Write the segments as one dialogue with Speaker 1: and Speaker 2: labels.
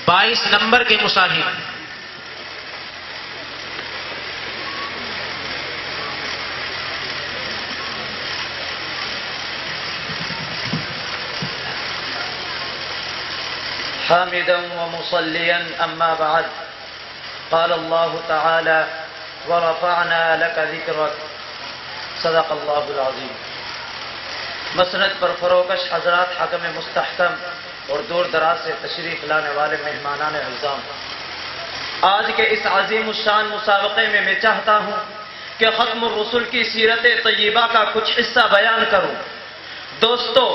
Speaker 1: 22 number کے مصاحف.
Speaker 2: حامدا ومصليا أما بعد قال الله تعالى ورفعنا لك ذكرك صدق الله العظيم. مسند پر فروغش حضرات حکم مستحکم اور دور دراز سے تشریف لانے والے مہمانان اعظام، آج کے اس عظیم الشان مسابقے میں میں چاہتا ہوں کہ ختم الرسل کی سیرت طیبہ کا کچھ حصہ بیان کروں. دوستو،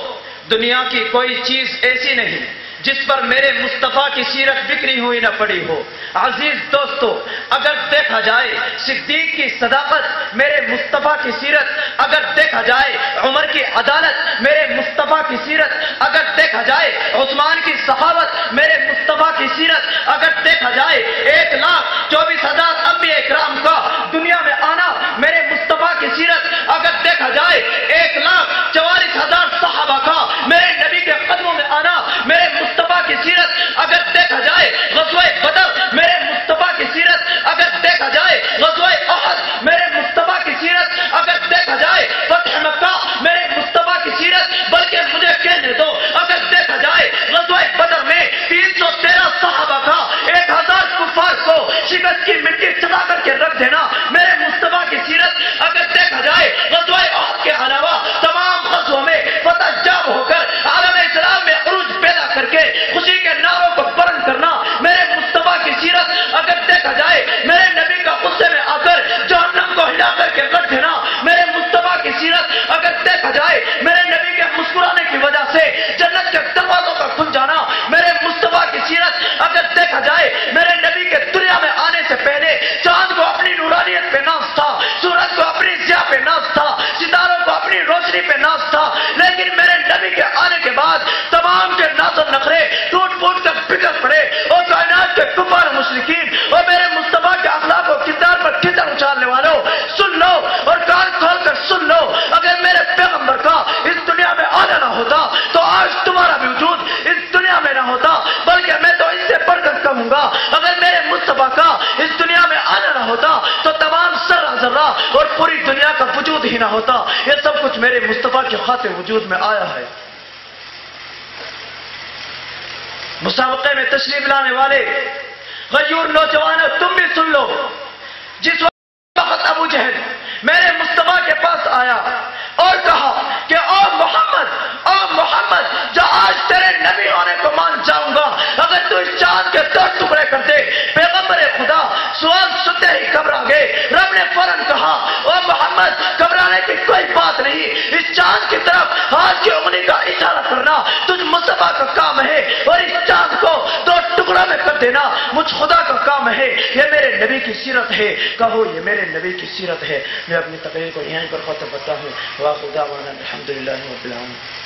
Speaker 2: دنیا کی کوئی چیز ایسی نہیں جس پر میرے مصطفیٰ کی سیرت بکھری ہوئی نہ پڑی ہو. عزیز دوستو، اگر دیکھا جائے صدیق کی صداقت، میرے مصطفیٰ کی سیرت، اگر دیکھا جائے عمر کی عدالت، میرے مصطفیٰ کی سیرت، اگر دیکھا جائے عثمان کی سخاوت، میرے مصطفیٰ کی سیرت، اگر دیکھا جائے 1,24,000 انبیاء اکرام کا دنیا میں آنا، میرے مصطفیٰ کی سیرت، اگر دیکھا جائے 1,44,000 صحابہ کا میرے نبی کے قدموں میں آنا، میرے مصطفیٰ کی سیرت، اگر دیکھا جائے غزوہ بدر، میرے مصطفیٰ کی سیرت، اگر دیکھا جائے غزوہ احد، میرے مصطفیٰ کی سیرت، اگر دیکھا جائے فتح مکہ، میرے مصطفیٰ کی سیرت، بلکہ مجھے کہنے دو اگر دیکھا جائے غزوہ بدر میں 313 صحابہ کا 1,000 کفار کو شکست کی مٹی چلا کر کے رکھ دینا، میرے مصطفیٰ کی سیرت، اگر دیکھا جائے غزوہ احد کے علاوہ تمام غزووں میں فتح جاب ہو کر عالم اسلام میں عروج پیدا کر کے خوشی کے نعروں کو بلند کرنا، میرے مصطفیٰ کی سیرت، اگر دیکھا جائے میرے نبی کا غصے میں آ کر جہنم کو ہلا کر کے رکھ دینا، میرے مصطفیٰ کی سیرت، اگر دیکھا جائے میرے نبی کے مسکرانے کی وجہ سے جنت کے دروازوں کا کھل جانا، میرے مصطفیٰ کی سیرت، اگر دیکھا جائے میرے نبی کے دنیا میں آنے سے پہلے چاند کو اپنی نورانیت پہ ناز تھا، سورج کو اپنی ضیاء پہ ناز تھا، ستاروں کو اپنی روشنی پہ ناز تھا، لیکن میرے نبی کے آنے کے بعد تمام کے ناز و نخرے ٹوٹ پھوٹ کر بکھر پڑے اور کائنات کے کفار مشرکین اور میرے مصطفیٰ کے اخلاق و کردار پر کردار اچھالنے والوں سن لو اور کان کھول کر سن لو، اگر میرے پیغمبر کا اس دنیا میں آنا نہ ہوتا تو آج تمہارا بھی وجود اس دنیا میں نہ ہوتا، بلکہ میں تو اس سے بڑھ کر کہوں گا اگر میرے مصطفیٰ کا اس دنیا میں آنا نہ ہوتا تو تمام ذرہ ذرہ اور پوری دنیا کا وجود ہی نہ ہوتا. یہ سب کچھ میرے مصطفیٰ کی خاطر وجود میں آیا ہے. مسابقے میں تشریف لانے والے غیور نوجوانوں، تم بھی سن لو. جس وقت ابو جہل میرے مصطفیٰ کے پاس آیا اور کہا کہ او محمد جو آج تیرے نبی ہونے کو مان جاؤں گا اگر تو اس چاند کے 2 ٹکڑے کر دے. پیغمبر خدا سوال سنتے ہی گھبرا گئے. رب نے فوراً کہا او محمد گھبرانے کی کوئی بات نہیں، اس چاند کی طرف ہاتھ کی انگلی کا اشارہ کرنا تجھ مصطفیٰ کا کام ہے اور اس چاند کو 2 ٹکڑوں میں کر دینا مجھ خدا کا کام ہے. یہ میرے نبی کی سیرت ہے. کہو یہ میرے نبی کی سیرت ہے. میں اپنی تقریر کو یہیں پر ختم کرتا ہوں. واخر دعوانا الحمدللہ رب العالمین.